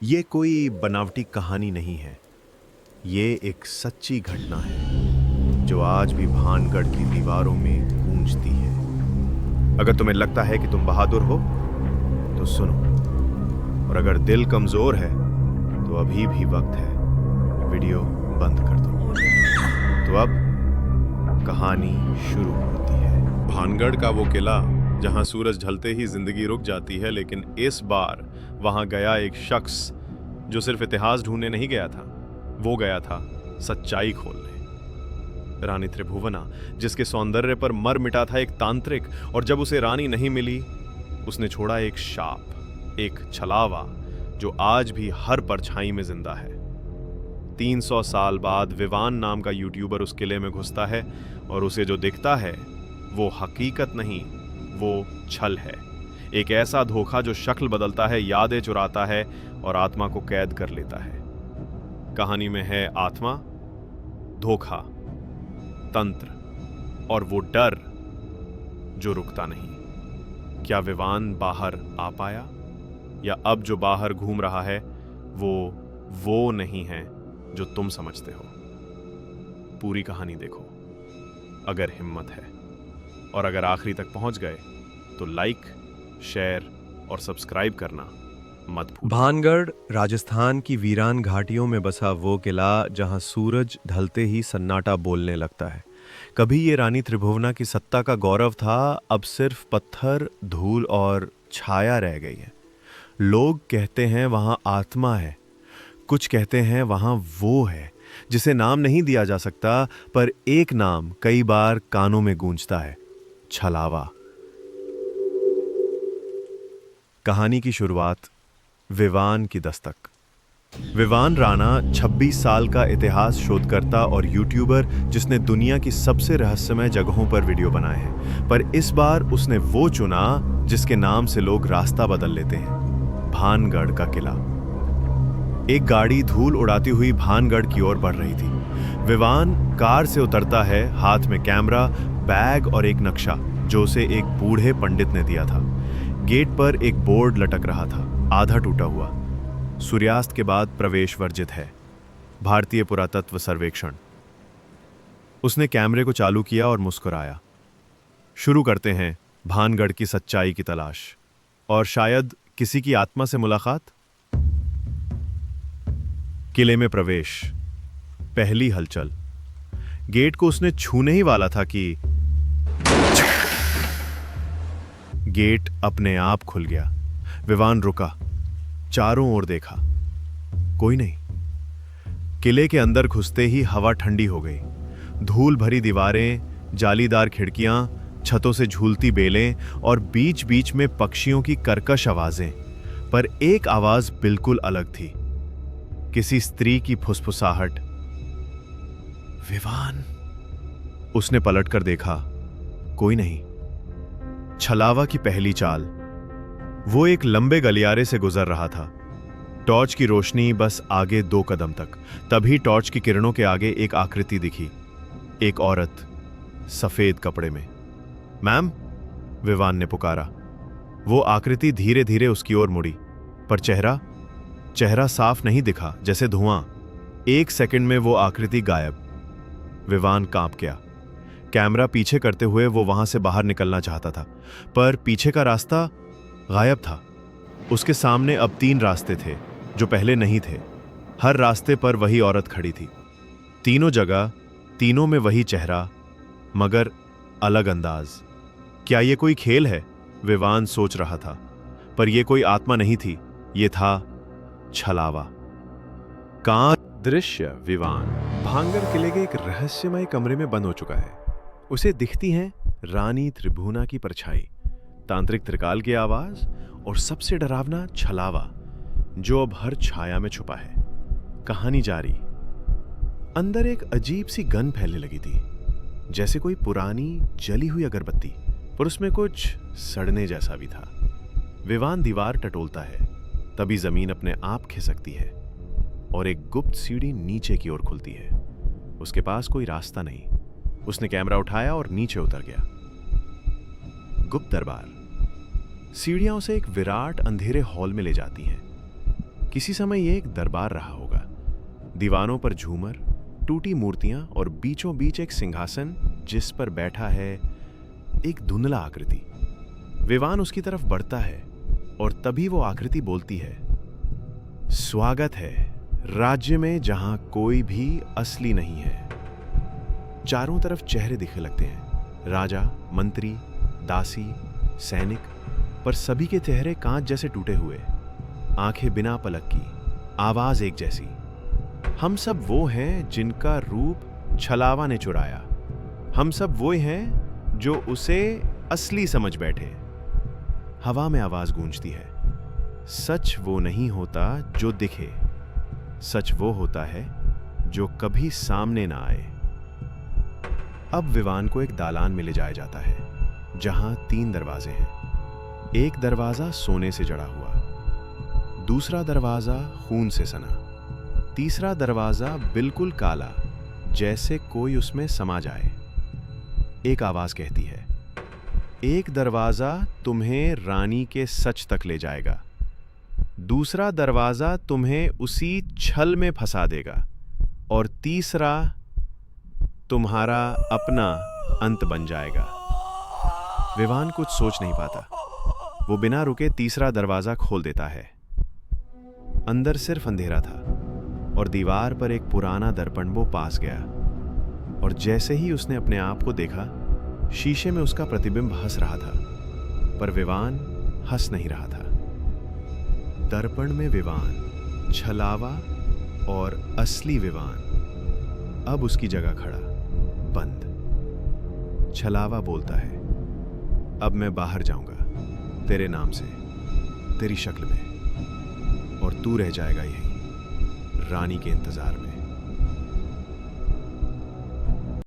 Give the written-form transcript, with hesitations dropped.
ये कोई बनावटी कहानी नहीं है। ये एक सच्ची घटना है जो आज भी भानगढ़ की दीवारों में गूंजती है। अगर तुम्हें लगता है कि तुम बहादुर हो तो सुनो, और अगर दिल कमजोर है तो अभी भी वक्त है। वीडियो बंद कर दो। तो अब कहानी शुरू होती है। भानगढ़ का वो किला जहां सूरज ढलते ही जिंदगी रुक जाती है, लेकिन इस बार वहां गया एक शख्स जो सिर्फ इतिहास ढूंढने नहीं गया था, वो गया था सच्चाई खोलने। रानी त्रिभुवना, जिसके सौंदर्य पर मर मिटा था एक तांत्रिक, और जब उसे रानी नहीं मिली उसने छोड़ा एक शाप, एक छलावा जो आज भी हर परछाई में जिंदा है। 300 साल बाद विवान नाम का यूट्यूबर उस किले में घुसता है और उसे जो दिखता है वो हकीकत नहीं, वो छल है। एक ऐसा धोखा जो शक्ल बदलता है, यादें चुराता है और आत्मा को कैद कर लेता है। कहानी में है आत्मा, धोखा, तंत्र और वो डर जो रुकता नहीं। क्या विवान बाहर आ पाया, या अब जो बाहर घूम रहा है वो नहीं है जो तुम समझते हो? पूरी कहानी देखो अगर हिम्मत है, और अगर आखिरी तक पहुंच गए तो लाइक, शेयर और सब्सक्राइब करना मत भूलना। भानगढ़ राजस्थान की वीरान घाटियों में बसा वो किला जहां सूरज ढलते ही सन्नाटा बोलने लगता है। कभी ये रानी त्रिभुवना की सत्ता का गौरव था, अब सिर्फ पत्थर, धूल और छाया रह गई है। लोग कहते हैं वहां आत्मा है, कुछ कहते हैं वहां वो है जिसे नाम नहीं दिया जा सकता, पर एक नाम कई बार कानों में गूंजता है, छलावा। कहानी की शुरुआत विवान की दस्तक। विवान राणा 26 साल का इतिहास शोधकर्ता और यूट्यूबर जिसने दुनिया की सबसे रहस्यमय जगहों पर वीडियो बनाए हैं, पर इस बार उसने वो चुना जिसके नाम से लोग रास्ता बदल लेते हैं, भानगढ़ का किला। एक गाड़ी धूल उड़ाती हुई भानगढ़ की ओर बढ़ रही थी। विवान कार से उतरता है, हाथ में कैमरा, बैग और एक नक्शा जो उसे एक बूढ़े पंडित ने दिया था। गेट पर एक बोर्ड लटक रहा था, आधा टूटा हुआ। सूर्यास्त के बाद प्रवेश वर्जित है, भारतीय पुरातत्व सर्वेक्षण। उसने कैमरे को चालू किया और मुस्कुराया। शुरू करते हैं भानगढ़ की सच्चाई की तलाश, और शायद किसी की आत्मा से मुलाकात। किले में प्रवेश, पहली हलचल। गेट को उसने छूने ही वाला था कि गेट अपने आप खुल गया। विवान रुका, चारों ओर देखा, कोई नहीं। किले के अंदर घुसते ही हवा ठंडी हो गई। धूल भरी दीवारें, जालीदार खिड़कियां, छतों से झूलती बेलें और बीच बीच में पक्षियों की कर्कश आवाजें। पर एक आवाज बिल्कुल अलग थी, किसी स्त्री की फुसफुसाहट। विवान। उसने पलटकर देखा, कोई नहीं। छलावा की पहली चाल। वो एक लंबे गलियारे से गुजर रहा था, टॉर्च की रोशनी बस आगे 2 कदम तक। तभी टॉर्च की किरणों के आगे एक आकृति दिखी, एक औरत सफेद कपड़े में। मैम, विवान ने पुकारा। वो आकृति धीरे धीरे उसकी ओर मुड़ी, पर चेहरा साफ नहीं दिखा, जैसे धुआं। 1 सेकंड में वो आकृति गायब। विवान कांप गया। कैमरा पीछे करते हुए वो वहां से बाहर निकलना चाहता था, पर पीछे का रास्ता गायब था। उसके सामने अब 3 रास्ते थे जो पहले नहीं थे। हर रास्ते पर वही औरत खड़ी थी। तीनों जगह, तीनों में वही चेहरा, मगर अलग अंदाज। क्या ये कोई खेल है? विवान सोच रहा था, पर यह कोई आत्मा नहीं थी, ये था छलावा। दृश्य विवान भानगढ़ किले के एक रहस्यमय कमरे में बंद हो चुका है। उसे दिखती हैं रानी त्रिभुवना की परछाई, तांत्रिक त्रिकाल की आवाज और सबसे डरावना छलावा जो अब हर छाया में छुपा है। कहानी जारी। अंदर एक अजीब सी गंध फैलने लगी थी, जैसे कोई पुरानी जली हुई अगरबत्ती, पर उसमें कुछ सड़ने जैसा भी था। विवान दीवार टटोलता है, तभी जमीन अपने आप खिसकती है और एक गुप्त सीढ़ी नीचे की ओर खुलती है। उसके पास कोई रास्ता नहीं। उसने कैमरा उठाया और नीचे उतर गया। गुप्त दरबार। सीढ़ियां उसे एक विराट अंधेरे हॉल में ले जाती हैं। किसी समय ये एक दरबार रहा होगा। दीवानों पर झूमर, टूटी मूर्तियां और बीचों बीच एक सिंहासन जिस पर बैठा है एक धुंधला आकृति। विवान उसकी तरफ बढ़ता है और तभी वो आकृति बोलती है, स्वागत है राज्य में जहां कोई भी असली नहीं है। चारों तरफ चेहरे दिखने लगते हैं, राजा, मंत्री, दासी, सैनिक, पर सभी के चेहरे कांच जैसे टूटे हुए, आंखें बिना पलक की, आवाज एक जैसी। हम सब वो हैं जिनका रूप छलावा ने चुराया। हम सब वो हैं जो उसे असली समझ बैठे। हवा में आवाज गूंजती है, सच वो नहीं होता जो दिखे, सच वो होता है जो कभी सामने ना आए। अब विवान को एक दालान में ले जाया जाता है जहां 3 दरवाजे हैं। एक दरवाजा सोने से जड़ा हुआ, दूसरा दरवाजा खून से सना, तीसरा दरवाजा बिल्कुल काला जैसे कोई उसमें समा जाए। एक आवाज कहती है, एक दरवाजा तुम्हें रानी के सच तक ले जाएगा, दूसरा दरवाजा तुम्हें उसी छल में फंसा देगा, और तीसरा तुम्हारा अपना अंत बन जाएगा। विवान कुछ सोच नहीं पाता। वो बिना रुके तीसरा दरवाजा खोल देता है। अंदर सिर्फ अंधेरा था और दीवार पर एक पुराना दर्पण वो पास गया, और जैसे ही उसने अपने आप को देखा, शीशे में उसका प्रतिबिंब हंस रहा था, पर विवान हंस नहीं रहा था। दर्पण में विवान, छलावा और असली विवान अब उसकी जगह खड़ा, बंद। छलावा बोलता है, अब मैं बाहर जाऊंगा तेरे नाम से, तेरी शक्ल में, और तू रह जाएगा यहीं रानी के इंतजार में।